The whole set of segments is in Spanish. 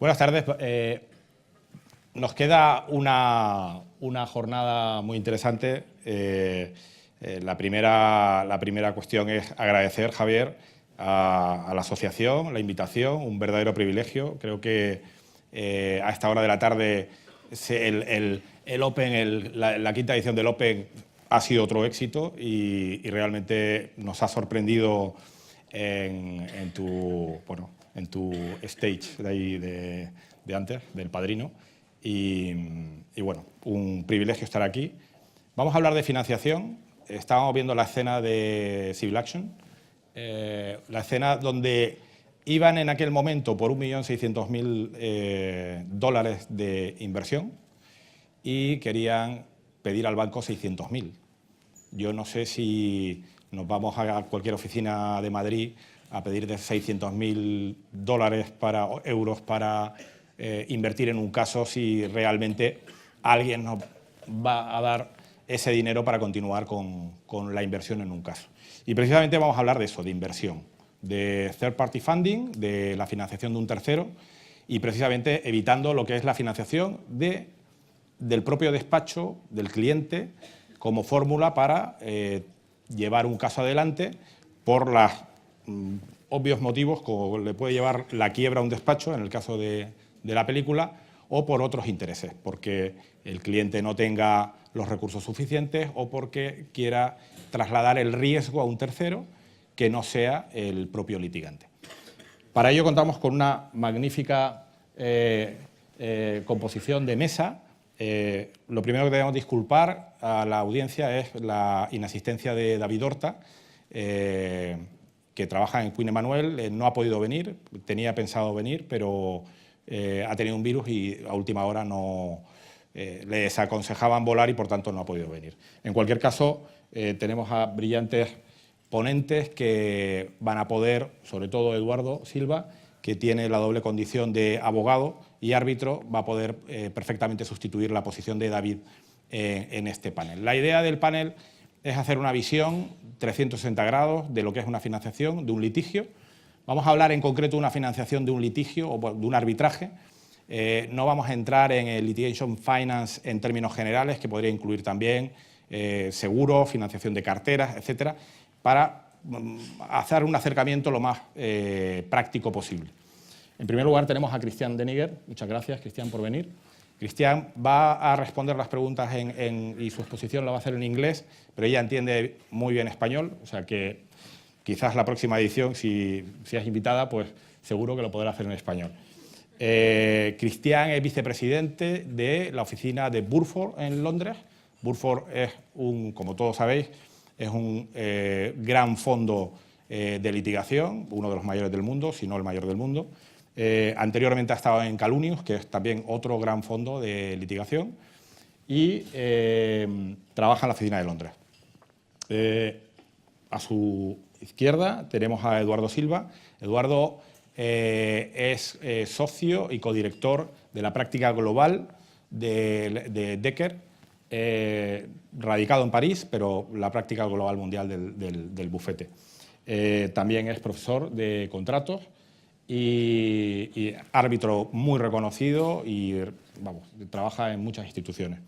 Buenas tardes. Nos queda una jornada muy interesante. La primera cuestión es agradecer, Javier, a la asociación, la invitación, un verdadero privilegio. Creo que a esta hora de la tarde el Open, la quinta edición del Open ha sido otro éxito y realmente nos ha sorprendido en tu stage de ahí de antes, del Padrino. Y bueno, un privilegio estar aquí. Vamos a hablar de financiación. Estábamos viendo la escena de Civil Action, la escena donde iban en aquel momento por 1.600.000 dólares de inversión y querían pedir al banco 600.000. Yo no sé si nos vamos a cualquier oficina de Madrid a pedir de 600.000 euros para invertir en un caso, si realmente alguien nos va a dar ese dinero para continuar con la inversión en un caso. Y precisamente vamos a hablar de eso, de inversión, de third party funding, de la financiación de un tercero y precisamente evitando lo que es la financiación del propio despacho, del cliente, como fórmula para llevar un caso adelante por los obvios motivos, como le puede llevar la quiebra a un despacho, en el caso de la película, o por otros intereses, porque el cliente no tenga los recursos suficientes o porque quiera trasladar el riesgo a un tercero que no sea el propio litigante. Para ello contamos con una magnífica composición de mesa. Lo primero que debemos disculpar a la audiencia es la inasistencia de David Horta, que trabaja en Queen Emanuel. No ha podido venir, tenía pensado venir, pero ha tenido un virus y a última hora no les aconsejaban volar y por tanto no ha podido venir. En cualquier caso, tenemos a brillantes ponentes que van a poder, sobre todo Eduardo Silva, que tiene la doble condición de abogado y árbitro, va a poder perfectamente sustituir la posición de David en este panel. La idea del panel es hacer una visión 360 grados de lo que es una financiación de un litigio. Vamos a hablar en concreto de una financiación de un litigio o de un arbitraje. No vamos a entrar en el litigation finance en términos generales, que podría incluir también seguros, financiación de carteras, etcétera, para hacer un acercamiento lo más práctico posible. En primer lugar tenemos a Cristian Deniger. Muchas gracias, Cristian, por venir. Cristian va a responder las preguntas y su exposición la va a hacer en inglés, pero ella entiende muy bien español, o sea que quizás la próxima edición, si es invitada, pues seguro que lo podrá hacer en español. Cristian es vicepresidente de la oficina de Burford en Londres. Burford es como todos sabéis, es un gran fondo de litigación, uno de los mayores del mundo, si no el mayor del mundo. Anteriormente ha estado en Calunius, que es también otro gran fondo de litigación, y trabaja en la oficina de Londres. A su izquierda tenemos a Eduardo Silva. Eduardo es socio y codirector de la práctica global de Decker, radicado en París, pero la práctica global mundial del bufete. También es profesor de contratos y árbitro muy reconocido y trabaja en muchas instituciones.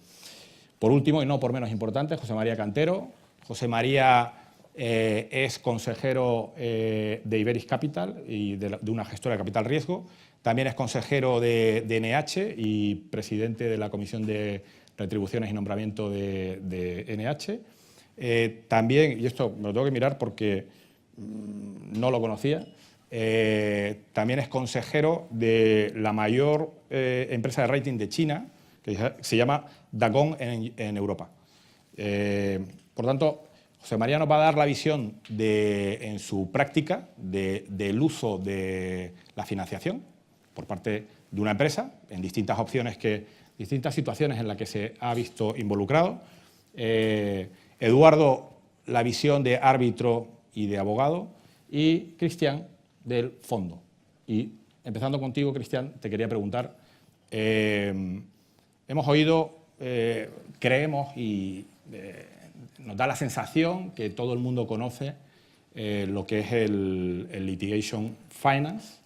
Por último, y no por menos importante, José María Cantero. José María es consejero de Iberis Capital y de una gestora de capital riesgo. También es consejero de NH y presidente de la Comisión de Retribuciones y Nombramiento de NH. También, y esto me lo tengo que mirar porque no lo conocía, también es consejero de la mayor empresa de rating de China, que se llama Dagong en Europa. Por tanto, José María nos va a dar la visión en su práctica del uso de la financiación por parte de una empresa en distintas situaciones en las que se ha visto involucrado. Eduardo, la visión de árbitro y de abogado, y Cristian, del fondo. Y empezando contigo, Cristian, te quería preguntar, hemos oído, creemos y nos da la sensación que todo el mundo conoce lo que es el litigation finance,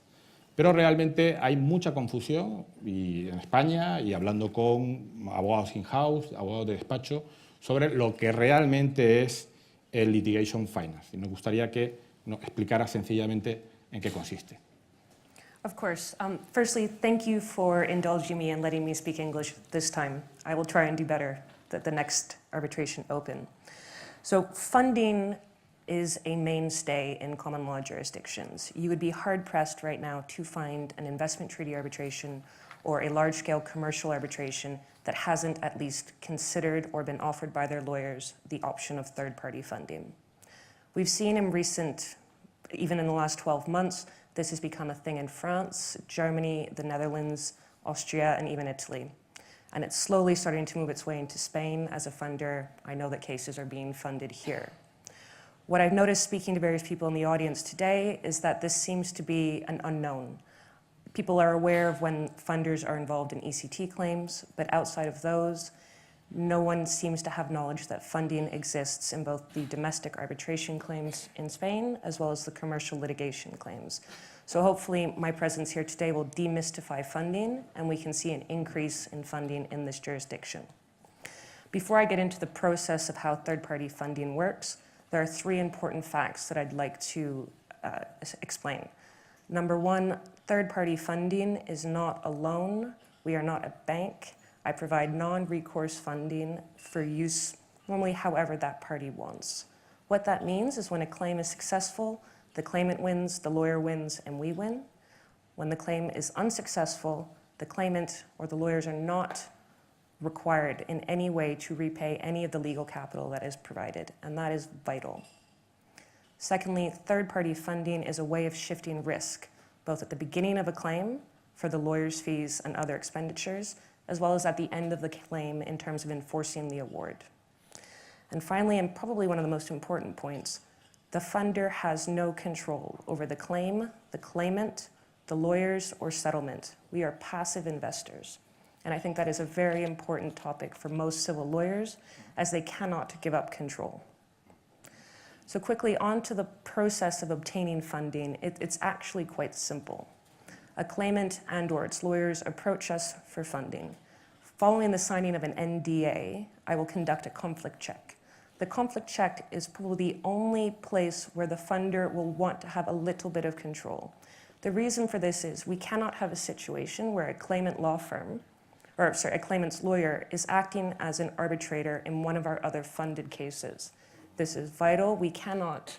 Pero realmente hay mucha confusión y en España y hablando con abogados in-house, abogados de despacho, sobre lo que realmente es el litigation finance. Y nos gustaría que nos explicara sencillamente en qué consiste. Of course. Firstly, thank you for indulging me and letting me speak English this time. I will try and do better at the next arbitration open. So funding is a mainstay in common law jurisdictions. You would be hard-pressed right now to find an investment treaty arbitration or a large-scale commercial arbitration that hasn't at least considered or been offered by their lawyers the option of third-party funding. We've seen in recent, even in the last 12 months, this has become a thing in France, Germany, the Netherlands, Austria, and even Italy. And it's slowly starting to move its way into Spain. As a funder, I know that cases are being funded here. What I've noticed speaking to various people in the audience today is that this seems to be an unknown. People are aware of when funders are involved in ECT claims, but outside of those, no one seems to have knowledge that funding exists in both the domestic arbitration claims in Spain as well as the commercial litigation claims. So hopefully my presence here today will demystify funding and we can see an increase in funding in this jurisdiction. Before I get into the process of how third-party funding works, there are three important facts that I'd like to explain. Number one, third-party funding is not a loan. We are not a bank. I provide non-recourse funding for use normally however that party wants. What that means is when a claim is successful, the claimant wins, the lawyer wins, and we win. When the claim is unsuccessful, the claimant or the lawyers are not required in any way to repay any of the legal capital that is provided, and that is vital. Secondly, third-party funding is a way of shifting risk, both at the beginning of a claim for the lawyer's fees and other expenditures, as well as at the end of the claim in terms of enforcing the award. And finally, and probably one of the most important points, the funder has no control over the claim, the claimant, the lawyers, or settlement. We are passive investors. And I think that is a very important topic for most civil lawyers, as they cannot give up control. So quickly, on to the process of obtaining funding. It's actually quite simple. A claimant and/or its lawyers approach us for funding. Following the signing of an NDA, I will conduct a conflict check. The conflict check is probably the only place where the funder will want to have a little bit of control. The reason for this is we cannot have a situation where a claimant law firm, a claimant's lawyer is acting as an arbitrator in one of our other funded cases. This is vital. We cannot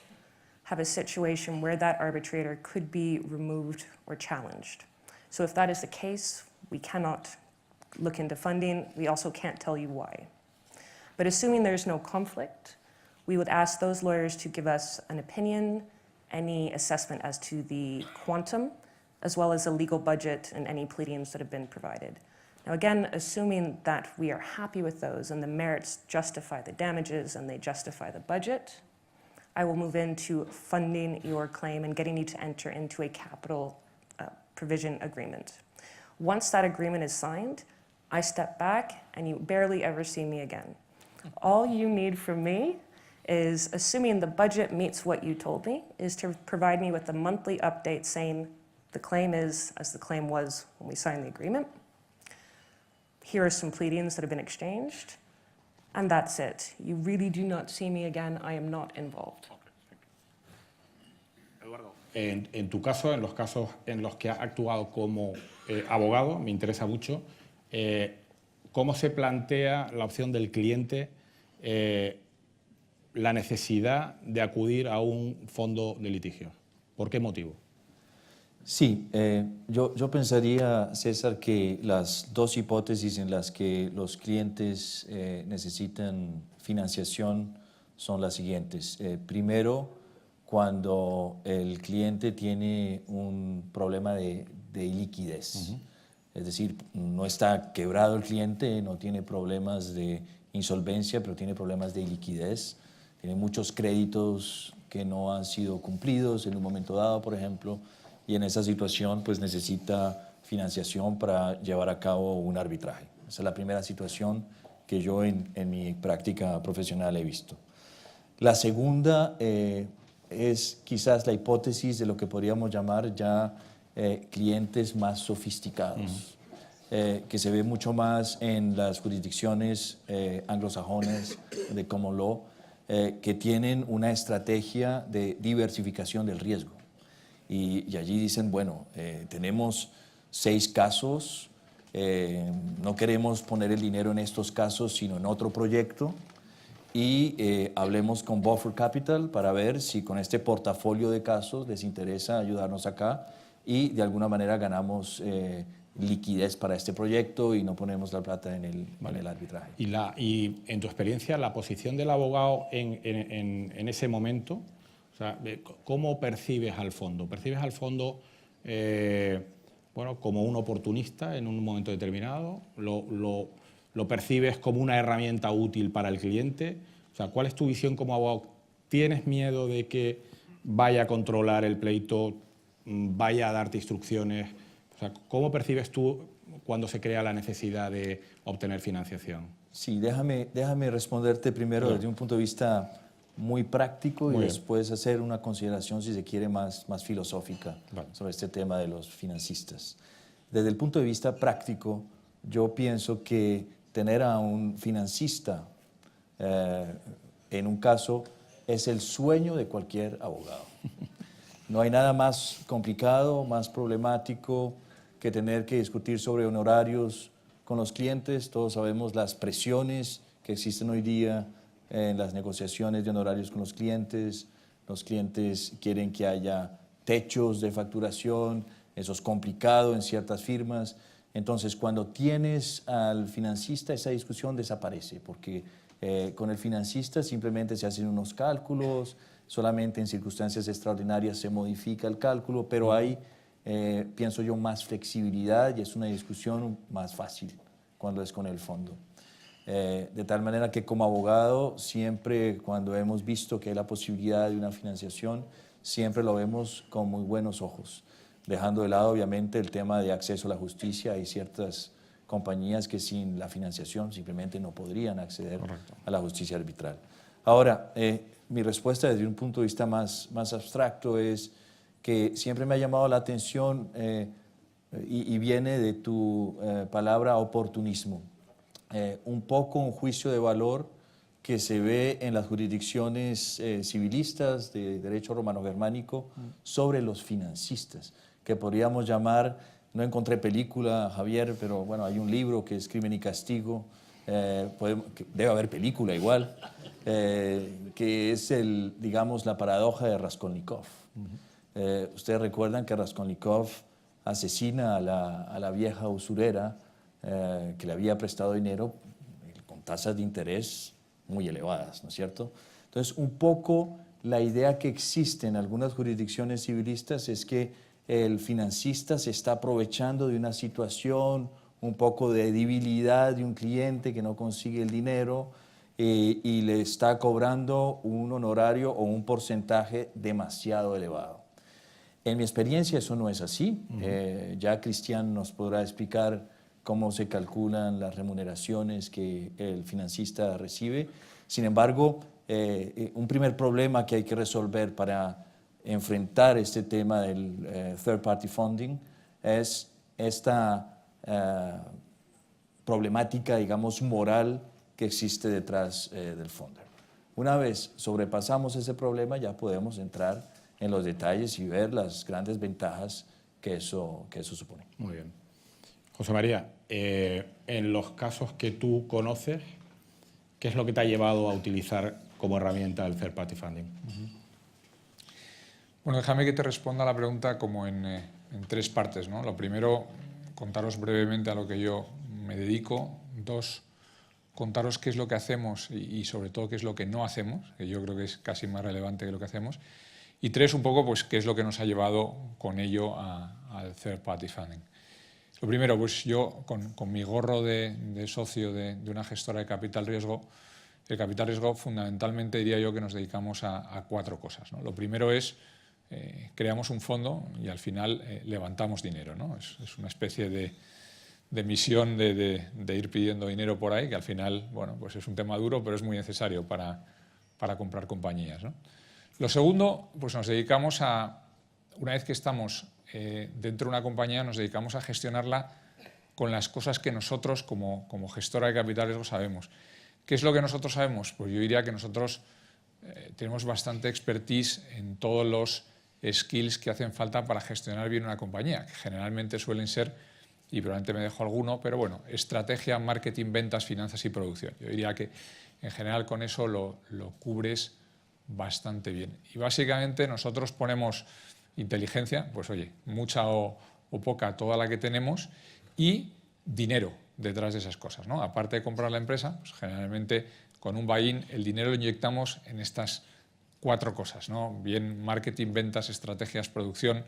have a situation where that arbitrator could be removed or challenged. So if that is the case, we cannot look into funding. We also can't tell you why. But assuming there's no conflict, we would ask those lawyers to give us an opinion, any assessment as to the quantum, as well as a legal budget and any pleadings that have been provided. Now again, assuming that we are happy with those and the merits justify the damages and they justify the budget, I will move into funding your claim and getting you to enter into a capital provision agreement. Once that agreement is signed, I step back and you barely ever see me again. All you need from me is, assuming the budget meets what you told me, is to provide me with a monthly update saying the claim is as the claim was when we signed the agreement. Here are some pleadings that have been exchanged, and that's it. You really do not see me again. I am not involved. Eduardo, en tu caso, en los casos en los que has actuado como abogado, me interesa mucho, ¿cómo se plantea la opción del cliente, la necesidad de acudir a un fondo de litigio? ¿Por qué motivo? Sí, yo pensaría, César, que las dos hipótesis en las que los clientes necesitan financiación son las siguientes. Primero, cuando el cliente tiene un problema de liquidez. Es decir, no está quebrado el cliente, no tiene problemas de insolvencia, pero tiene problemas de liquidez. Tiene muchos créditos que no han sido cumplidos en un momento dado, por ejemplo, y en esa situación pues necesita financiación para llevar a cabo un arbitraje. Esa es la primera situación que yo en mi práctica profesional he visto. La segunda es quizás la hipótesis de lo que podríamos llamar ya clientes más sofisticados, que se ve mucho más en las jurisdicciones anglosajones de common law, que tienen una estrategia de diversificación del riesgo. Y allí dicen, bueno, tenemos 6 casos, no queremos poner el dinero en estos casos, sino en otro proyecto, y hablemos con Buffer Capital para ver si con este portafolio de casos les interesa ayudarnos acá y de alguna manera ganamos liquidez para este proyecto y no ponemos la plata en el arbitraje. Y en tu experiencia, la posición del abogado en ese momento, o sea, ¿cómo percibes al fondo? ¿Percibes al fondo bueno, como un oportunista en un momento determinado? ¿Lo percibes como una herramienta útil para el cliente? O sea, ¿cuál es tu visión como abogado? ¿Tienes miedo de que vaya a controlar el pleito, vaya a darte instrucciones? O sea, ¿cómo percibes tú cuando se crea la necesidad de obtener financiación? Sí, déjame responderte primero desde un punto de vista muy práctico y después hacer una consideración, si se quiere, más filosófica sobre este tema de los financistas. Desde el punto de vista práctico, yo pienso que tener a un financista en un caso es el sueño de cualquier abogado. No hay nada más complicado, más problemático que tener que discutir sobre honorarios con los clientes. Todos sabemos las presiones que existen hoy día en las negociaciones de honorarios con los clientes. Los clientes quieren que haya techos de facturación, eso es complicado en ciertas firmas. Entonces, cuando tienes al financista, esa discusión desaparece, porque con el financista simplemente se hacen unos cálculos, solamente en circunstancias extraordinarias se modifica el cálculo, pero hay, pienso yo, más flexibilidad y es una discusión más fácil cuando es con el fondo. De tal manera que como abogado, siempre cuando hemos visto que hay la posibilidad de una financiación, siempre lo vemos con muy buenos ojos, dejando de lado obviamente el tema de acceso a la justicia. Hay ciertas compañías que sin la financiación simplemente no podrían acceder a la justicia arbitral. Ahora, mi respuesta desde un punto de vista más abstracto es que siempre me ha llamado la atención y viene de tu palabra oportunismo. Un poco un juicio de valor que se ve en las jurisdicciones civilistas de derecho romano-germánico sobre los financistas, que podríamos llamar, no encontré película, Javier, pero bueno, hay un libro que es Crimen y Castigo, debe haber película igual, que es digamos, la paradoja de Raskolnikov. Ustedes recuerdan que Raskolnikov asesina a la vieja usurera que le había prestado dinero con tasas de interés muy elevadas, ¿no es cierto? Entonces, un poco la idea que existe en algunas jurisdicciones civilistas es que el financista se está aprovechando de una situación, un poco de debilidad de un cliente que no consigue el dinero y le está cobrando un honorario o un porcentaje demasiado elevado. En mi experiencia eso no es así. Ya Cristian nos podrá explicar cómo se calculan las remuneraciones que el financista recibe. Sin embargo, un primer problema que hay que resolver para enfrentar este tema del third party funding es esta problemática, digamos, moral que existe detrás del fondo. Una vez sobrepasamos ese problema, ya podemos entrar en los detalles y ver las grandes ventajas que eso supone. Muy bien. José María, en los casos que tú conoces, ¿qué es lo que te ha llevado a utilizar como herramienta el third party funding? Bueno, déjame que te responda a la pregunta como en 3 partes, ¿no? Lo primero, contaros brevemente a lo que yo me dedico. 2, contaros qué es lo que hacemos y sobre todo qué es lo que no hacemos, que yo creo que es casi más relevante que lo que hacemos. Y 3, un poco, pues, qué es lo que nos ha llevado con ello al third party funding. Lo primero, pues yo con mi gorro de socio de una gestora de capital riesgo, el capital riesgo fundamentalmente diría yo que nos dedicamos a 4 cosas, ¿no? Lo primero es, creamos un fondo y al final levantamos dinero, ¿no? Es una especie de misión de ir pidiendo dinero por ahí, que al final, bueno, pues es un tema duro, pero es muy necesario para comprar compañías, ¿no? Lo segundo, pues nos dedicamos a, una vez que estamos dentro de una compañía nos dedicamos a gestionarla con las cosas que nosotros como gestora de capital riesgo sabemos. ¿Qué es lo que nosotros sabemos? Pues yo diría que nosotros tenemos bastante expertise en todos los skills que hacen falta para gestionar bien una compañía, que generalmente suelen ser, y probablemente me dejo alguno, pero bueno, estrategia, marketing, ventas, finanzas y producción. Yo diría que en general con eso lo cubres bastante bien. Y básicamente nosotros ponemos inteligencia, pues oye, mucha o poca, toda la que tenemos, y dinero detrás de esas cosas, ¿no? Aparte de comprar la empresa, pues generalmente con un buy-in el dinero lo inyectamos en estas 4 cosas, ¿no? Bien marketing, ventas, estrategias, producción.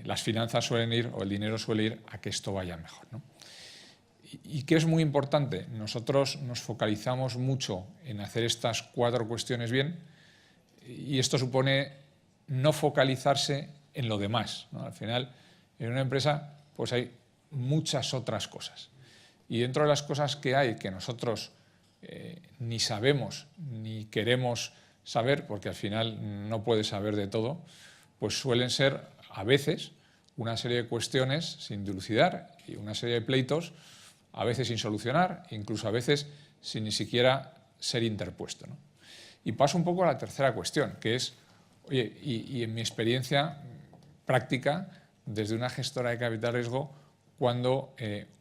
Las finanzas suelen ir, o el dinero suele ir a que esto vaya mejor, ¿no? ¿Y qué es muy importante? Nosotros nos focalizamos mucho en hacer estas 4 cuestiones bien, y esto supone no focalizarse en lo demás, ¿no? Al final, en una empresa pues hay muchas otras cosas. Y dentro de las cosas que hay que nosotros ni sabemos ni queremos saber, porque al final no puedes saber de todo, pues suelen ser a veces una serie de cuestiones sin dilucidar y una serie de pleitos a veces sin solucionar, incluso a veces sin ni siquiera ser interpuesto, ¿no? Y paso un poco a la tercera cuestión, que es, oye, y en mi experiencia práctica desde una gestora de capital riesgo, cuando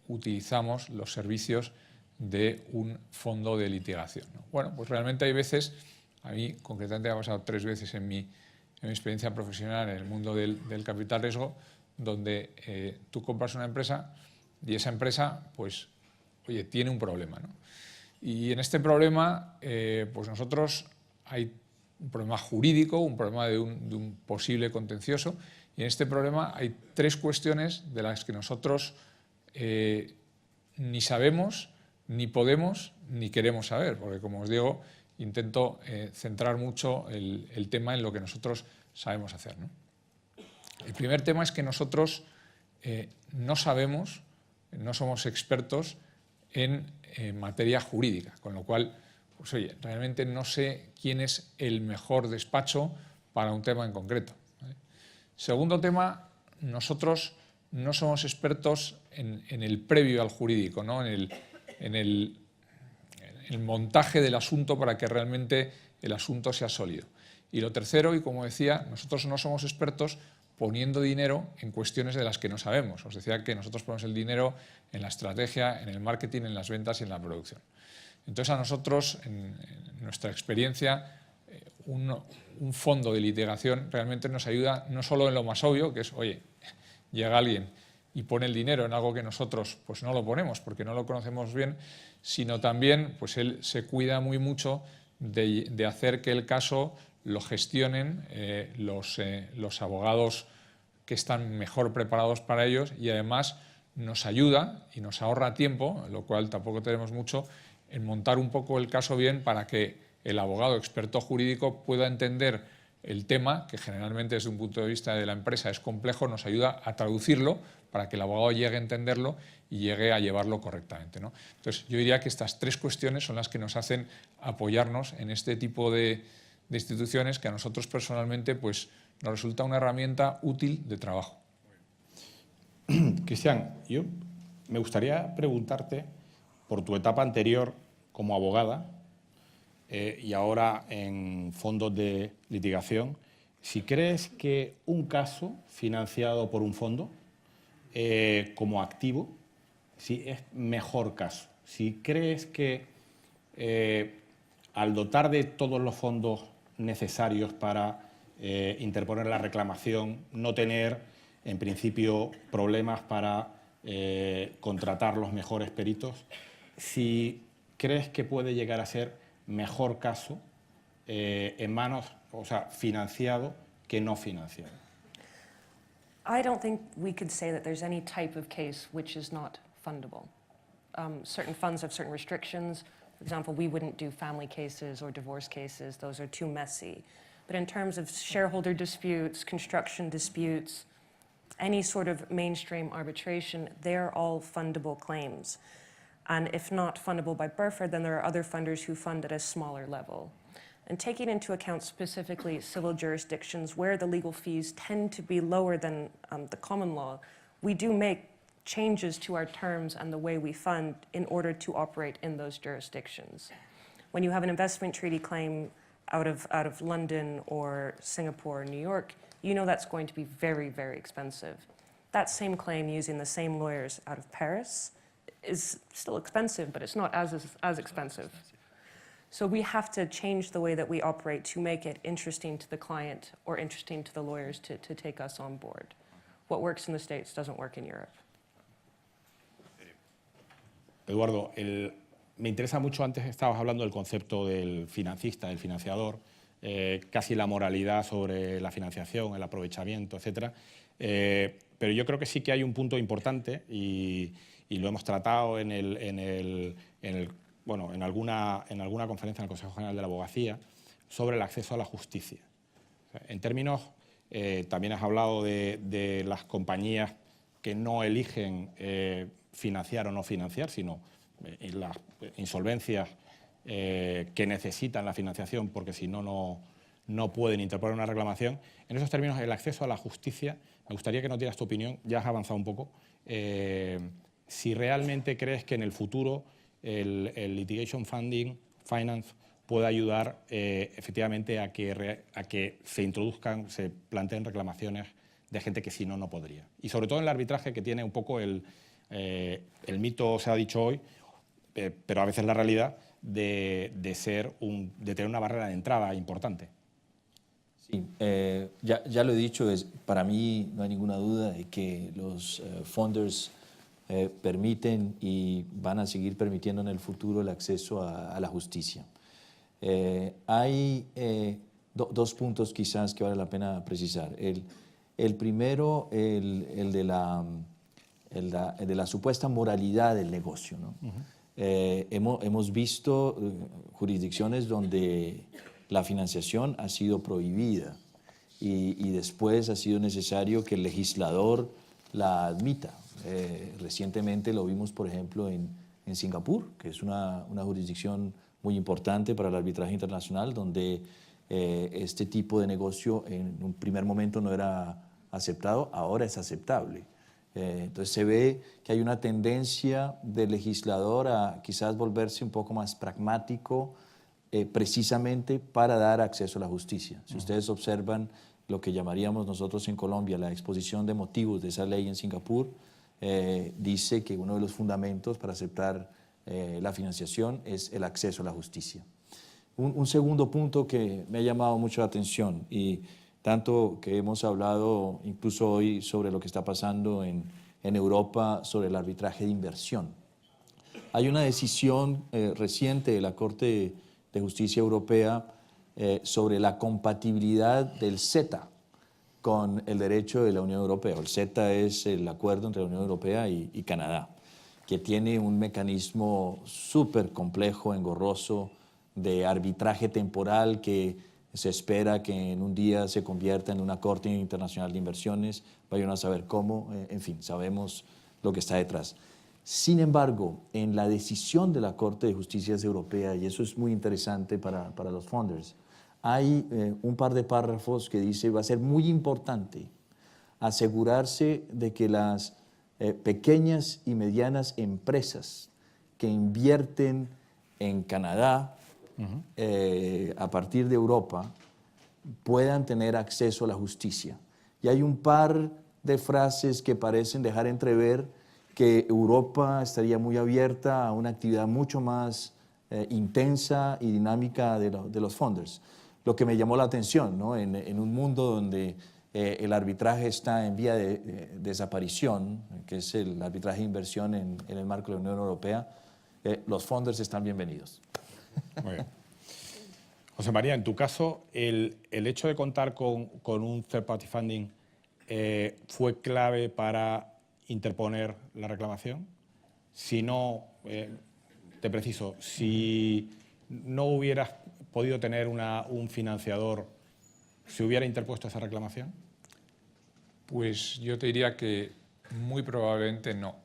utilizamos los servicios de un fondo de litigación, ¿no? Bueno, pues realmente hay veces, a mí concretamente me ha pasado 3 veces en mi experiencia profesional en el mundo del capital riesgo, donde tú compras una empresa y esa empresa, pues, oye, tiene un problema, ¿no? Y en este problema, pues nosotros hay un problema jurídico, un problema de un posible contencioso, y en este problema hay 3 cuestiones de las que nosotros ni sabemos, ni podemos, ni queremos saber, porque como os digo, intento centrar mucho el tema en lo que nosotros sabemos hacer, ¿no? El primer tema es que nosotros no sabemos, no somos expertos en materia jurídica, con lo cual, pues oye, realmente no sé quién es el mejor despacho para un tema en concreto, ¿vale? Segundo tema, nosotros no somos expertos en el previo al jurídico, ¿no? en el montaje del asunto para que realmente el asunto sea sólido. Y lo tercero, y como decía, nosotros no somos expertos poniendo dinero en cuestiones de las que no sabemos. Os decía que nosotros ponemos el dinero en la estrategia, en el marketing, en las ventas y en la producción. Entonces a nosotros, en nuestra experiencia, un fondo de litigación realmente nos ayuda no solo en lo más obvio, que es, oye, llega alguien y pone el dinero en algo que nosotros pues no lo ponemos porque no lo conocemos bien, sino también pues él se cuida muy mucho de hacer que el caso lo gestionen los abogados que están mejor preparados para ellos, y además nos ayuda y nos ahorra tiempo, lo cual tampoco tenemos mucho, en montar un poco el caso bien para que el abogado experto jurídico pueda entender el tema, que generalmente desde un punto de vista de la empresa es complejo, nos ayuda a traducirlo para que el abogado llegue a entenderlo y llegue a llevarlo correctamente, ¿no? Entonces yo diría que estas 3 cuestiones son las que nos hacen apoyarnos en este tipo de instituciones que a nosotros personalmente pues, nos resulta una herramienta útil de trabajo. Cristian, yo me gustaría preguntarte por tu etapa anterior como abogada y ahora en fondos de litigación, si crees que un caso financiado por un fondo como activo, si es mejor caso, si crees que al dotar de todos los fondos necesarios para interponer la reclamación, no tener en principio problemas para contratar los mejores peritos, si crees que puede llegar a ser mejor caso en manos, o sea, financiado que no financiado. I don't think we could say that there's any type of case which is not fundable. Certain funds have certain restrictions. For example, we wouldn't do family cases or divorce cases. Those are too messy. But in terms of shareholder disputes, construction disputes, any sort of mainstream arbitration, they're all fundable claims. And if not fundable by Burford, then there are other funders who fund at a smaller level. and taking into account specifically civil jurisdictions where the legal fees tend to be lower than the common law, we do make changes to our terms and the way we fund in order to operate in those jurisdictions. When you have an investment treaty claim out of London or Singapore or New York, you know that's going to be very, very expensive. That same claim using the same lawyers out of Paris is still expensive, but it's not as expensive. So we have to change the way that we operate to make it interesting to the client or interesting to the lawyers to take us on board. What works in the States doesn't work in Europe. Eduardo, me interesa mucho, antes estabas hablando del concepto del financista, del financiador, casi la moralidad sobre la financiación, el aprovechamiento, etc. Pero yo creo que sí que hay un punto importante y lo hemos tratado en alguna conferencia en el Consejo General de la Abogacía sobre el acceso a la justicia. En términos, también has hablado de las compañías que no eligen financiar o no financiar, sino las insolvencias que necesitan la financiación porque si no, no pueden interponer una reclamación. En esos términos, el acceso a la justicia, me gustaría que nos dieras tu opinión, ya has avanzado un poco, si realmente crees que en el futuro el litigation funding, finance, puede ayudar efectivamente a que se introduzcan, se planteen reclamaciones de gente que si no, no podría. Y sobre todo en el arbitraje, que tiene un poco el mito, se ha dicho hoy, pero a veces la realidad, de tener una barrera de entrada importante. Sí, ya lo he dicho, para mí no hay ninguna duda de que los funders permiten y van a seguir permitiendo en el futuro el acceso a la justicia. Hay dos puntos quizás que vale la pena precisar. El primero, el de la supuesta moralidad del negocio, ¿no? Hemos visto jurisdicciones donde la financiación ha sido prohibida y después ha sido necesario que el legislador la admita. Recientemente lo vimos, por ejemplo, en Singapur, que es una jurisdicción muy importante para el arbitraje internacional, donde este tipo de negocio en un primer momento no era aceptado, ahora es aceptable. Entonces se ve que hay una tendencia del legislador a quizás volverse un poco más pragmático, precisamente para dar acceso a la justicia. Si ustedes observan lo que llamaríamos nosotros en Colombia la exposición de motivos de esa ley en Singapur, dice que uno de los fundamentos para aceptar la financiación es el acceso a la justicia. Un segundo punto que me ha llamado mucho la atención, y tanto que hemos hablado incluso hoy sobre lo que está pasando en Europa sobre el arbitraje de inversión. Hay una decisión reciente de la Corte de Justicia Europea sobre la compatibilidad del CETA con el derecho de la Unión Europea. El CETA es el acuerdo entre la Unión Europea y Canadá, que tiene un mecanismo súper complejo, engorroso, de arbitraje temporal que se espera que en un día se convierta en una Corte Internacional de Inversiones. Vayan a saber cómo, en fin, sabemos lo que está detrás. Sin embargo, en la decisión de la Corte de Justicia Europea, y eso es muy interesante para los funders, hay un par de párrafos que dice va a ser muy importante asegurarse de que las pequeñas y medianas empresas que invierten en Canadá, a partir de Europa, puedan tener acceso a la justicia. Y hay un par de frases que parecen dejar entrever que Europa estaría muy abierta a una actividad mucho más intensa y dinámica de los funders. Lo que me llamó la atención, ¿no? En un mundo donde el arbitraje está en vía de desaparición, que es el arbitraje de inversión en el marco de la Unión Europea, los funders están bienvenidos. Muy bien. José María, en tu caso, el hecho de contar con un third party funding fue clave para interponer la reclamación. Si no, te preciso, si no hubieras podido tener un financiador, ¿se hubiera interpuesto esa reclamación? Pues yo te diría que muy probablemente no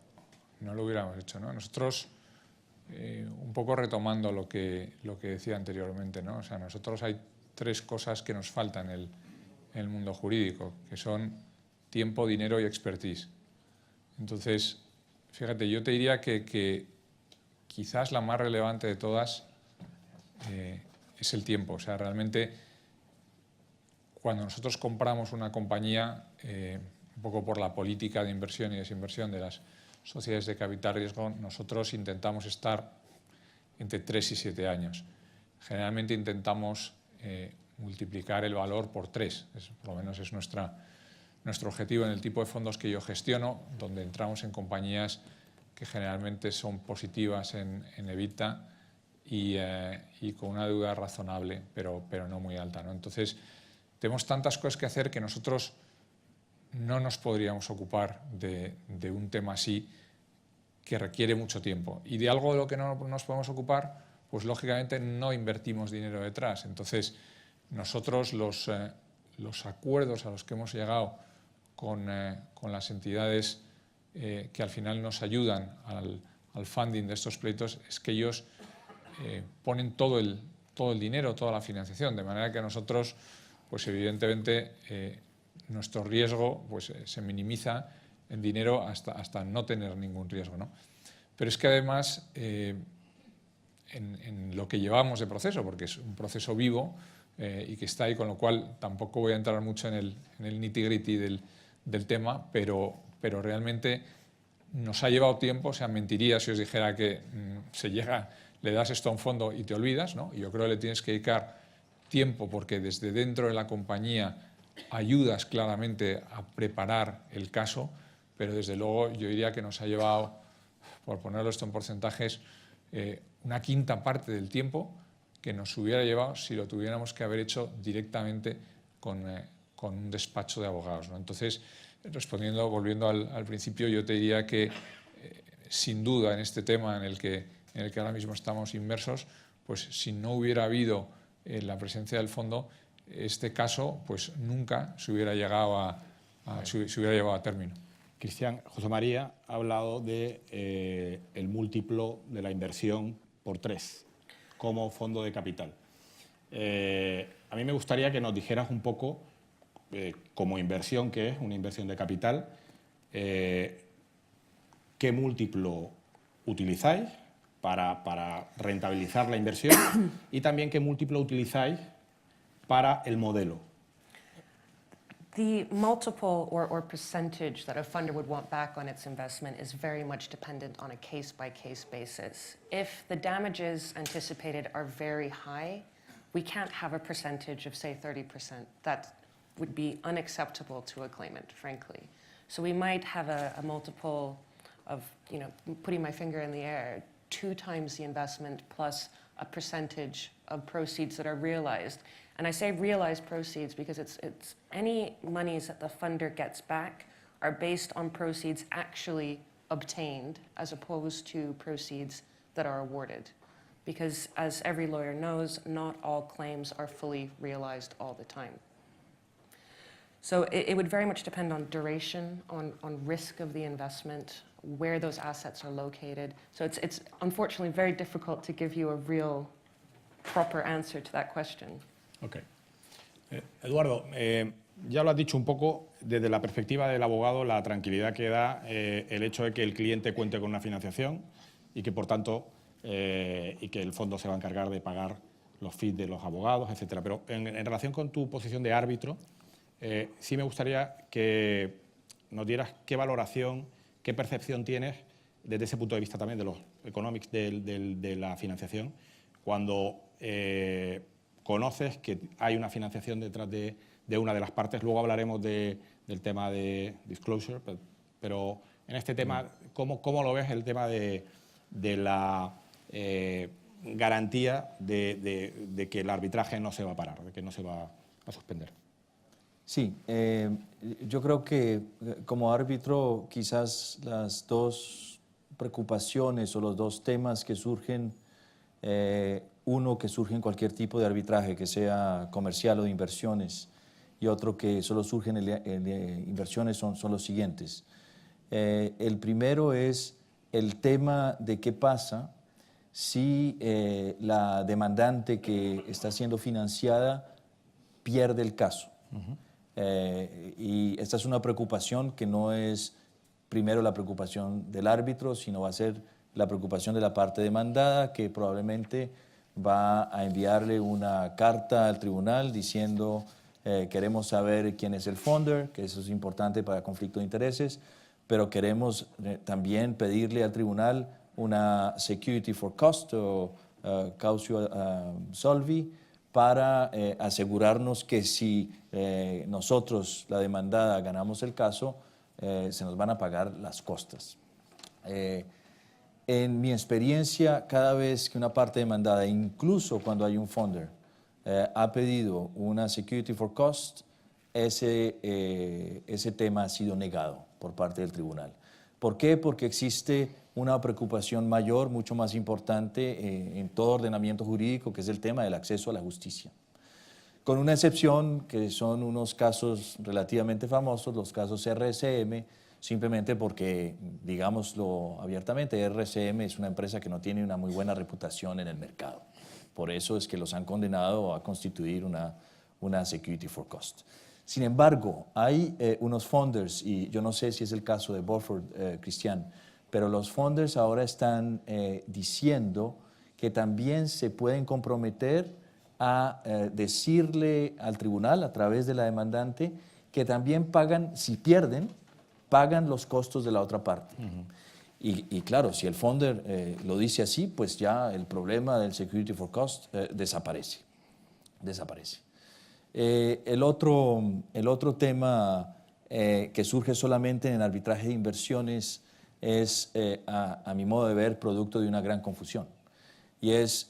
lo hubiéramos hecho, ¿no? Nosotros un poco retomando lo que decía anteriormente, ¿no? O sea, nosotros hay tres cosas que nos faltan en el mundo jurídico, que son tiempo, dinero y expertise. Entonces, fíjate, yo te diría que quizás la más relevante de todas es el tiempo. O sea, realmente cuando nosotros compramos una compañía, un poco por la política de inversión y desinversión de las sociedades de capital riesgo, nosotros intentamos estar entre 3 y 7 años. Generalmente intentamos multiplicar el valor por 3, por lo menos es nuestro objetivo en el tipo de fondos que yo gestiono, donde entramos en compañías que generalmente son positivas en EBITDA y con una deuda razonable, pero no muy alta, ¿no? Entonces, tenemos tantas cosas que hacer que nosotros no nos podríamos ocupar de un tema así que requiere mucho tiempo. Y de algo de lo que no nos podemos ocupar, pues lógicamente no invertimos dinero detrás. Entonces, nosotros los acuerdos a los que hemos llegado con las entidades que al final nos ayudan al funding de estos proyectos es que ellos ponen todo el dinero, toda la financiación, de manera que nosotros, pues evidentemente, nuestro riesgo pues, se minimiza en dinero hasta no tener ningún riesgo, ¿no? Pero es que además, en lo que llevamos de proceso, porque es un proceso vivo y que está ahí, con lo cual tampoco voy a entrar mucho en el nitty-gritty del tema, pero realmente nos ha llevado tiempo. O sea, mentiría si os dijera que le das esto a un fondo y te olvidas, ¿no? Y yo creo que le tienes que dedicar tiempo, porque desde dentro de la compañía ayudas claramente a preparar el caso, pero desde luego yo diría que nos ha llevado, por ponerlo esto en porcentajes, una quinta parte del tiempo que nos hubiera llevado si lo tuviéramos que haber hecho directamente con un despacho de abogados, ¿no? Entonces, volviendo al principio, yo te diría que sin duda en este tema en el que ahora mismo estamos inmersos, pues si no hubiera habido la presencia del fondo, este caso pues nunca se hubiera llegado a término. Cristian, José María ha hablado de el múltiplo de la inversión por 3 como fondo de capital. A mí me gustaría que nos dijeras un poco, como inversión, que es una inversión de capital, qué múltiplo utilizáis para rentabilizar la inversión y también qué múltiplo utilizáis para el modelo. The multiple or percentage that a funder would want back on its investment is very much dependent on a case-by-case basis. If the damages anticipated are very high, we can't have a percentage of, say, 30%. That would be unacceptable to a claimant, frankly. So we might have a multiple of, you know, putting my finger in the air, 2 times the investment plus a percentage of proceeds that are realized. And I say realized proceeds because it's any monies that the funder gets back are based on proceeds actually obtained as opposed to proceeds that are awarded. Because as every lawyer knows, not all claims are fully realized all the time. So it would very much depend on duration, on risk of the investment, where those assets are located. So it's unfortunately very difficult to give you a real proper answer to that question. Ok. Eduardo, ya lo has dicho un poco, desde la perspectiva del abogado, la tranquilidad que da el hecho de que el cliente cuente con una financiación y que, por tanto, y que el fondo se va a encargar de pagar los fees de los abogados, etcétera. Pero en relación con tu posición de árbitro, sí me gustaría que nos dieras qué valoración, qué percepción tienes desde ese punto de vista también de los economics de la financiación, cuando conoces que hay una financiación detrás de una de las partes. Luego hablaremos del tema de disclosure, pero en este tema, ¿cómo lo ves el tema de la garantía de que el arbitraje no se va a parar, de que no se va a suspender? Sí, yo creo que como árbitro quizás las dos preocupaciones o los dos temas que surgen, uno que surge en cualquier tipo de arbitraje, que sea comercial o de inversiones, y otro que solo surge en de inversiones son los siguientes. El primero es el tema de qué pasa si la demandante que está siendo financiada pierde el caso. Y esta es una preocupación que no es primero la preocupación del árbitro, sino va a ser la preocupación de la parte demandada, que probablemente va a enviarle una carta al tribunal diciendo queremos saber quién es el funder, que eso es importante para conflicto de intereses, pero queremos también pedirle al tribunal una security for cost o causio solvi para asegurarnos que si nosotros, la demandada, ganamos el caso, se nos van a pagar las costas. En mi experiencia, cada vez que una parte demandada, incluso cuando hay un funder, ha pedido una security for cost, ese tema ha sido negado por parte del tribunal. ¿Por qué? Porque existe una preocupación mayor, mucho más importante en todo ordenamiento jurídico, que es el tema del acceso a la justicia. Con una excepción, que son unos casos relativamente famosos, los casos RSM, simplemente porque, digámoslo abiertamente, RSM es una empresa que no tiene una muy buena reputación en el mercado. Por eso es que los han condenado a constituir una security for cost. Sin embargo, hay unos funders, y yo no sé si es el caso de Burford, Cristian, pero los funders ahora están diciendo que también se pueden comprometer a decirle al tribunal, a través de la demandante, que también pagan, si pierden, pagan los costos de la otra parte. Y claro, si el funder lo dice así, pues ya el problema del security for cost desaparece. El otro tema que surge solamente en el arbitraje de inversiones es, a mi modo de ver, producto de una gran confusión. Y es,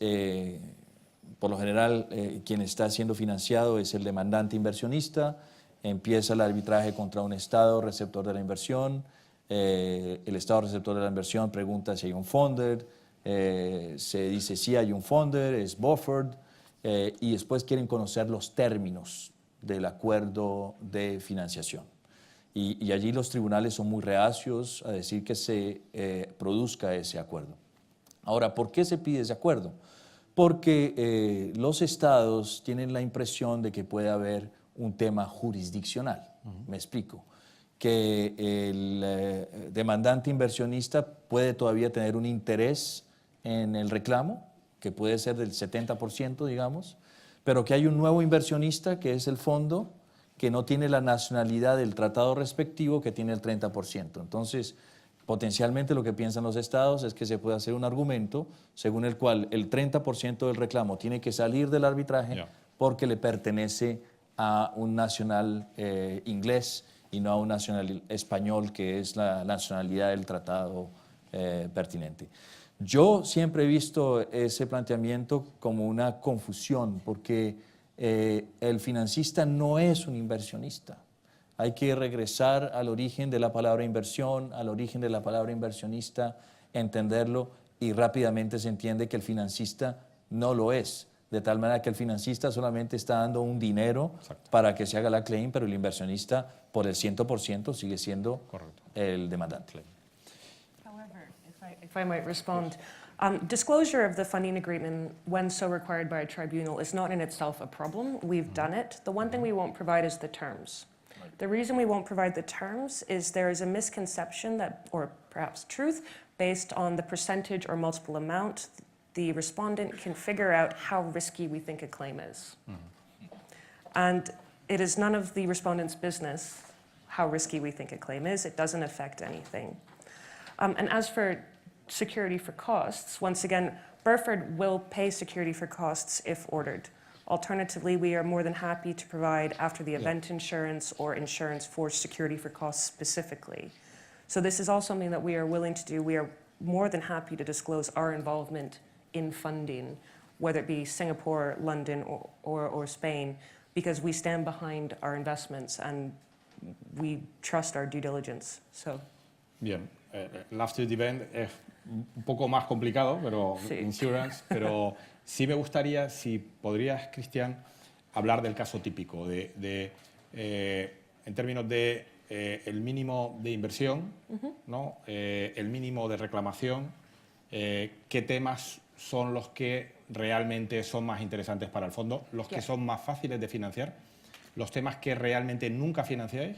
por lo general, quien está siendo financiado es el demandante inversionista, empieza el arbitraje contra un Estado receptor de la inversión, el Estado receptor de la inversión pregunta si hay un funder, se dice sí hay un funder, es Burford, y después quieren conocer los términos del acuerdo de financiación. Y allí los tribunales son muy reacios a decir que se produzca ese acuerdo. Ahora, ¿por qué se pide ese acuerdo? Porque los estados tienen la impresión de que puede haber un tema jurisdiccional. Me explico. Que el demandante inversionista puede todavía tener un interés en el reclamo, que puede ser del 70%, digamos, pero que hay un nuevo inversionista, que es el fondo, que no tiene la nacionalidad del tratado respectivo, que tiene el 30%. Entonces, potencialmente lo que piensan los estados es que se puede hacer un argumento según el cual el 30% del reclamo tiene que salir del arbitraje porque le pertenece a un nacional inglés y no a un nacional español, que es la nacionalidad del tratado pertinente. Yo siempre he visto ese planteamiento como una confusión, porque el financista no es un inversionista. Hay que regresar al origen de la palabra inversión, al origen de la palabra inversionista, entenderlo, y rápidamente se entiende que el financista no lo es. De tal manera que el financista solamente está dando un dinero para que se haga la claim, pero el inversionista por el 100% sigue siendo el demandante. However, if I might respond, disclosure of the funding agreement when so required by a tribunal is not in itself a problem. We've done it. The one thing we won't provide is the terms. The reason we won't provide the terms is there is a misconception that, or perhaps truth, based on the percentage or multiple amount the respondent can figure out how risky we think a claim is. And it is none of the respondent's business how risky we think a claim is. It doesn't affect anything. And as for security for costs, once again, Burford will pay security for costs if ordered. Alternatively, we are more than happy to provide after the event insurance or insurance for security for costs specifically. So this is all something that we are willing to do. We are more than happy to disclose our involvement in funding, whether it be Singapore, London, or Spain, because we stand behind our investments and we trust our due diligence. So. Bien, Last Event es un poco más complicado, pero insurance, pero sí me gustaría, si podrías, Cristian, hablar del caso típico, en términos de el mínimo de inversión, ¿no? El mínimo de reclamación, qué temas son los que realmente son más interesantes para el fondo, los que Yeah. son más fáciles de financiar, los temas que realmente nunca financiáis.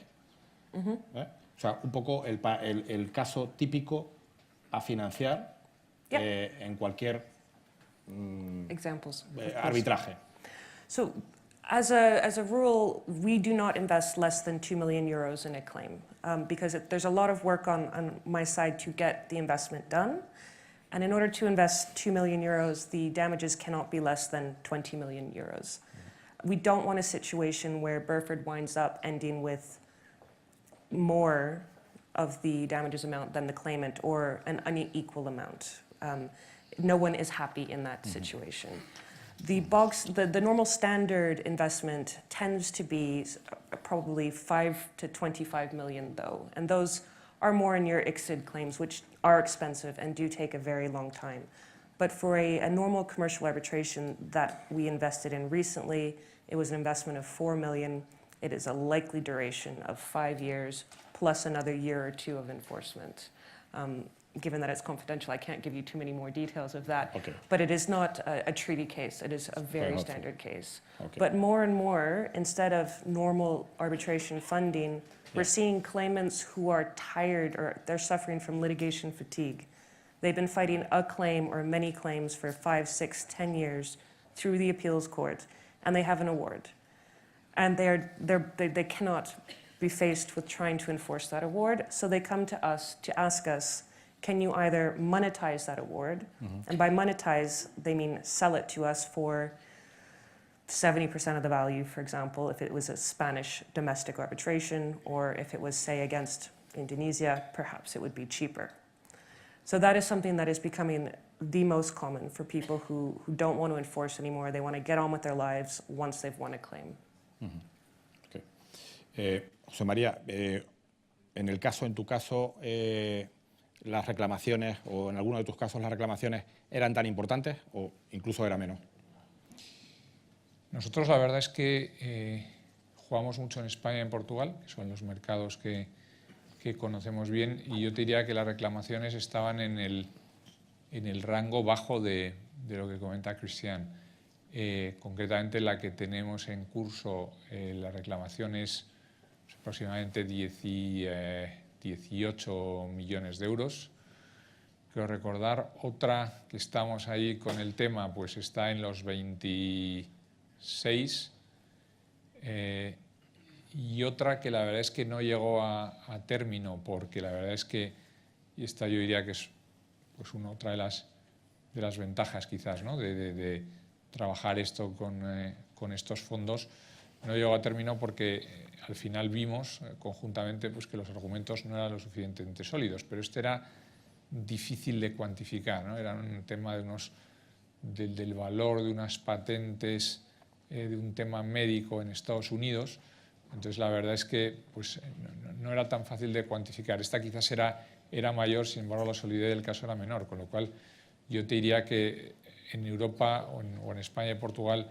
¿Eh? O sea, un poco el caso típico a financiar Yeah. en cualquier Examples. of course. arbitraje. So, as a rule, we do not invest less than 2 million euros in a claim because there's a lot of work on my side to get the investment done. And in order to invest 2 million euros, the damages cannot be less than 20 million euros. We don't want a situation where Burford winds up ending with more of the damages amount than the claimant or an unequal amount. No one is happy in that situation. The normal standard investment tends to be probably 5 to 25 million though, and those are more in your ICSID claims, which are expensive and do take a very long time. But for a normal commercial arbitration that we invested in recently, it was an investment of 4 million. It is a likely duration of 5 years plus another year or two of enforcement. Given that it's confidential, I can't give you too many more details of that. Okay. But it is not a treaty case. It is a very helpful. standard case. Okay. But more and more, instead of normal arbitration funding, we're seeing claimants who are tired or they're suffering from litigation fatigue. They've been fighting a claim or many claims for 5, 6, 10 years through the appeals court, and they have an award. And they cannot be faced with trying to enforce that award, so they come to us to ask us, can you either monetize that award? And by monetize, they mean sell it to us for 70% of the value, for example, if it was a Spanish domestic arbitration, or if it was, say, against Indonesia, perhaps it would be cheaper. So that is something that is becoming the most common for people who don't want to enforce anymore. They want to get on with their lives once they've won a claim. Okay. José María, en tu caso, las reclamaciones, o en alguno de tus casos las reclamaciones, ¿eran tan importantes o incluso era menos? Nosotros la verdad es que jugamos mucho en España y en Portugal, que son los mercados que conocemos bien, y yo te diría que las reclamaciones estaban en el rango bajo de lo que comenta Cristian. Concretamente la que tenemos en curso, la reclamación es aproximadamente 18 millones de euros. Creo recordar, otra que estamos ahí con el tema, pues está en los 26, y otra que la verdad es que no llegó a término, porque la verdad es que, y esta yo diría que es pues otra de las ventajas quizás, ¿no? de trabajar esto con estos fondos, no llegó a término porque al final vimos conjuntamente pues, que los argumentos no eran lo suficientemente sólidos, pero este era difícil de cuantificar, ¿no? Era un tema del valor de unas patentes de un tema médico en Estados Unidos. Entonces la verdad es que pues, no era tan fácil de cuantificar. Esta quizás era mayor, sin embargo la solidez del caso era menor, con lo cual yo te diría que en Europa o en España y Portugal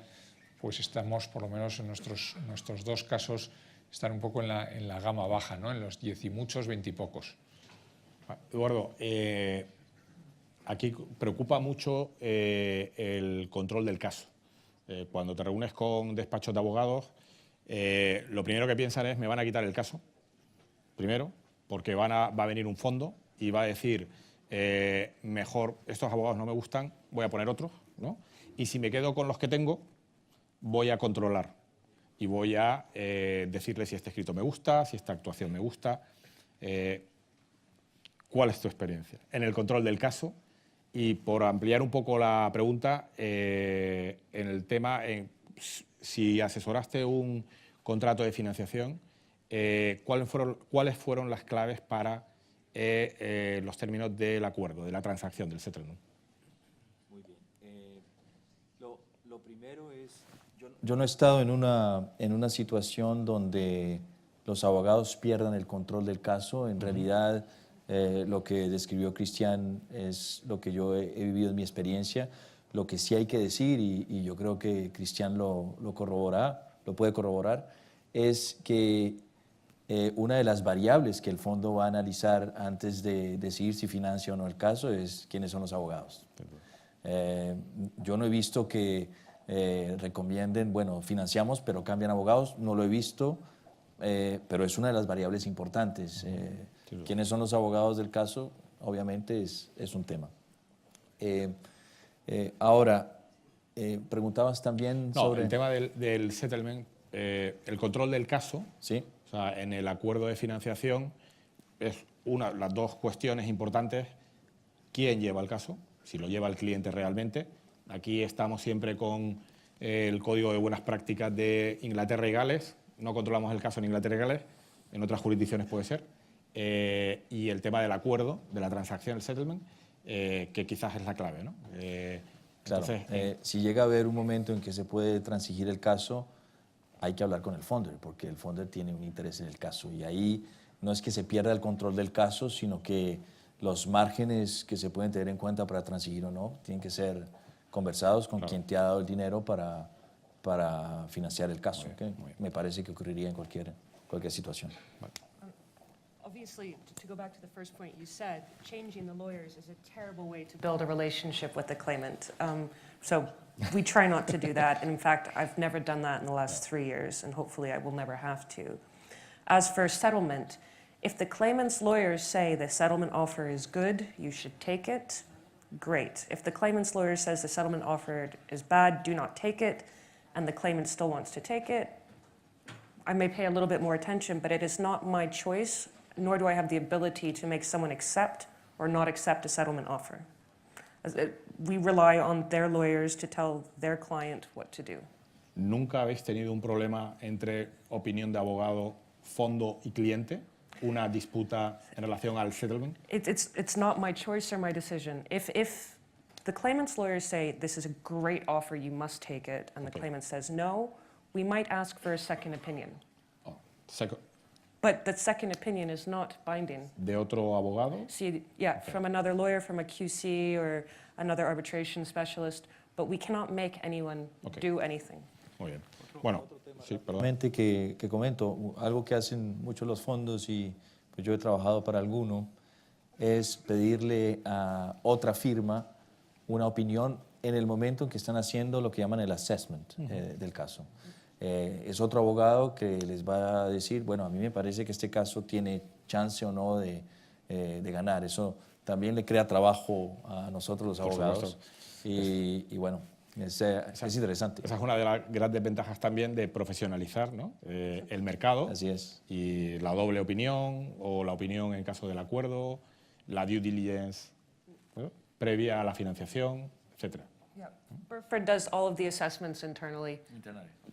pues estamos, por lo menos en nuestros dos casos, están un poco en la gama baja, ¿no? En los 10 y muchos, 20 y pocos. Eduardo, aquí preocupa mucho el control del caso. Cuando te reúnes con despachos de abogados, lo primero que piensan es, me van a quitar el caso, primero, porque va a venir un fondo y va a decir, mejor, estos abogados no me gustan, voy a poner otros, ¿no? Y si me quedo con los que tengo, voy a controlar y voy a decirle si este escrito me gusta, si esta actuación me gusta. ¿Cuál es tu experiencia en el control del caso? Y por ampliar un poco la pregunta, en el tema, si asesoraste un contrato de financiación, ¿cuáles fueron las claves para los términos del acuerdo, de la transacción, del settlement? Muy bien. Lo primero es, yo no he estado en una situación donde los abogados pierdan el control del caso. En realidad, lo que describió Cristian es lo que yo he vivido en mi experiencia. Lo que sí hay que decir, y yo creo que Cristian lo puede corroborar, es que una de las variables que el fondo va a analizar antes de decidir si financia o no el caso es quiénes son los abogados. Yo no he visto que recomienden, bueno, financiamos pero cambian abogados, no lo he visto, pero es una de las variables importantes. ¿Quiénes son los abogados del caso? Obviamente es un tema. Ahora, preguntabas también No, sobre... el tema del settlement, el control del caso, Sí. o sea, en el acuerdo de financiación es las dos cuestiones importantes. ¿Quién lleva el caso? Si lo lleva el cliente realmente. Aquí estamos siempre con el Código de Buenas Prácticas de Inglaterra y Gales. No controlamos el caso en Inglaterra y Gales, en otras jurisdicciones puede ser. Y el tema del acuerdo, de la transacción, el settlement, que quizás es la clave, ¿no? Claro, Entonces, si llega a haber un momento en que se puede transigir el caso, hay que hablar con el funder, porque el funder tiene un interés en el caso. Y ahí no es que se pierda el control del caso, sino que los márgenes que se pueden tener en cuenta para transigir o no tienen que ser conversados con quien te ha dado el dinero para financiar el caso. ¿Okay? Me parece que ocurriría en cualquier situación. Obviously, to go back to the first point you said, changing the lawyers is a terrible way to build a relationship with the claimant. So we try not to do that. And in fact, I've never done that in the last 3 years, and hopefully I will never have to. As for settlement, if the claimant's lawyers say the settlement offer is good, you should take it, great. If the claimant's lawyer says the settlement offer is bad, do not take it, and the claimant still wants to take it, I may pay a little bit more attention, but it is not my choice, nor do I have the ability to make someone accept or not accept a settlement offer. We rely on their lawyers to tell their client what to do. ¿Nunca habéis tenido un problema entre opinión de abogado, fondo y cliente? ¿Una disputa en relación al settlement? It's not my choice or my decision. If the claimant's lawyers say, this is a great offer, you must take it, and the claimant says no, we might ask for a second opinion. Oh, But the second opinion is not binding. ¿De otro abogado? See, yeah, from another lawyer, from a QC or another arbitration specialist, but we cannot make anyone do anything. Muy bien. Bueno, sí, perdón. Realmente que comento, algo que hacen muchos los fondos y pues yo he trabajado para alguno, es pedirle a otra firma una opinión en el momento en que están haciendo lo que llaman el assessment del caso. Es otro abogado que les va a decir, bueno, a mí me parece que este caso tiene chance o no de ganar. Eso también le crea trabajo a nosotros los abogados. Y bueno, es interesante. Esa es una de las grandes ventajas también de profesionalizar, ¿no? El mercado. Así es. Y la doble opinión o la opinión en caso del acuerdo, la due diligence, ¿no?, previa a la financiación, etc. Yeah. Burford does all of the assessments internally.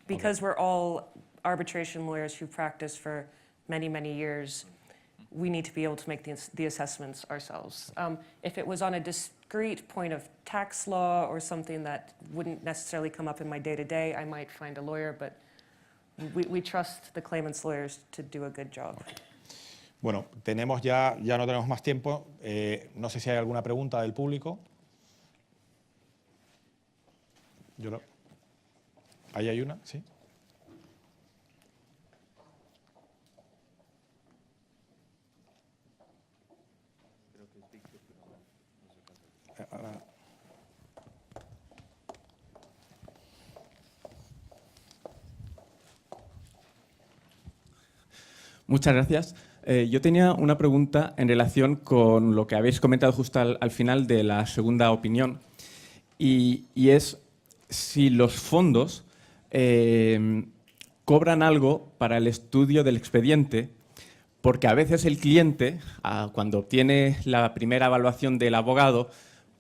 Because we're all arbitration lawyers who practice for many, many years, we need to be able to make the assessments ourselves. If it was on a discrete point of tax law or something that wouldn't necessarily come up in my day-to-day, I might find a lawyer, but we trust the claimant's lawyers to do a good job. Bueno, ya no tenemos más tiempo. No sé si hay alguna pregunta del público. Ahí hay una, ¿sí? Muchas gracias. Yo tenía una pregunta en relación con lo que habéis comentado justo al final de la segunda opinión, y es si los fondos cobran algo para el estudio del expediente, porque a veces el cliente, cuando obtiene la primera evaluación del abogado,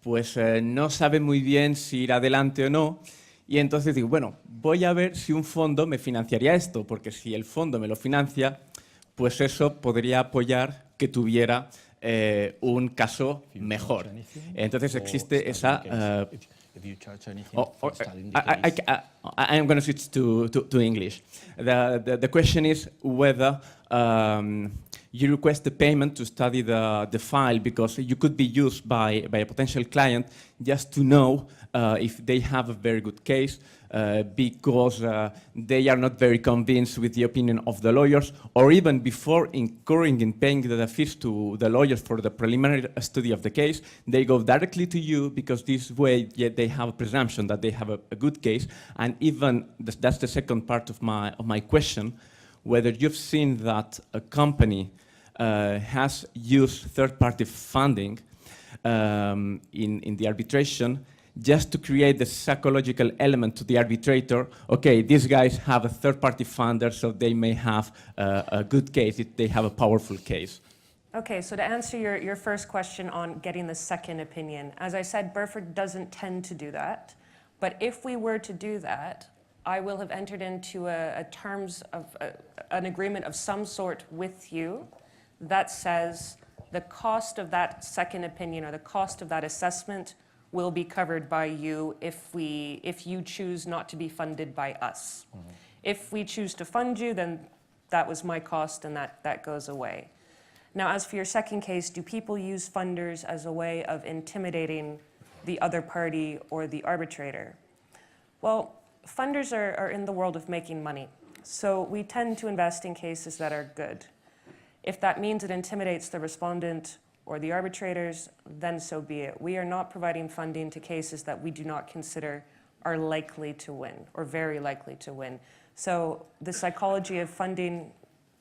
pues no sabe muy bien si ir adelante o no, y entonces digo, bueno, voy a ver si un fondo me financiaría esto, porque si el fondo me lo financia, pues eso podría apoyar que tuviera un caso mejor. Entonces existe esa... I'm going to switch to English. The question is whether you request the payment to study the file because you could be used by a potential client just to know if they have a very good case, because they are not very convinced with the opinion of the lawyers, or even before incurring in paying the fees to the lawyers for the preliminary study of the case, they go directly to you because this way they have a presumption that they have a good case. And even, that's the second part of my question, whether you've seen that a company has used third-party funding in the arbitration just to create the psychological element to the arbitrator. Okay, these guys have a third-party funder, so they may have a good case if they have a powerful case. Okay, so to answer your first question on getting the second opinion, as I said, Burford doesn't tend to do that. But if we were to do that, I will have entered into an agreement of some sort with you that says the cost of that second opinion or the cost of that assessment will be covered by you if you choose not to be funded by us. Mm-hmm. If we choose to fund you, then that was my cost and that goes away. Now, as for your second case, do people use funders as a way of intimidating the other party or the arbitrator? Well, funders are in the world of making money, so we tend to invest in cases that are good. If that means it intimidates the respondent or the arbitrators, then so be it. We are not providing funding to cases that we do not consider are likely to win or very likely to win. So the psychology of funding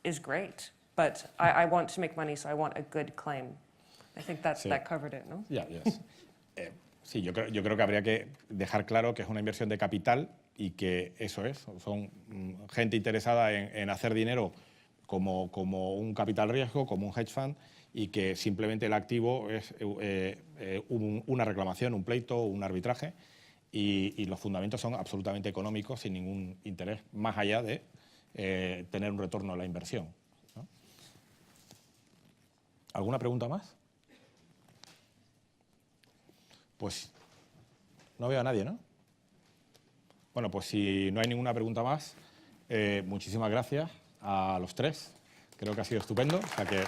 is great, but I want to make money, so I want a good claim. I think that covered it, no? Yeah, yes. Sí, yo creo que habría que dejar claro que es una inversión de capital y que eso es, son gente interesada en hacer dinero como un capital riesgo, como un hedge fund, y que simplemente el activo es una reclamación, un pleito, un arbitraje, y los fundamentos son absolutamente económicos, sin ningún interés, más allá de tener un retorno a la inversión, ¿no? ¿Alguna pregunta más? Pues no veo a nadie, ¿no? Bueno, pues si no hay ninguna pregunta más, muchísimas gracias a los tres. Creo que ha sido estupendo. O sea que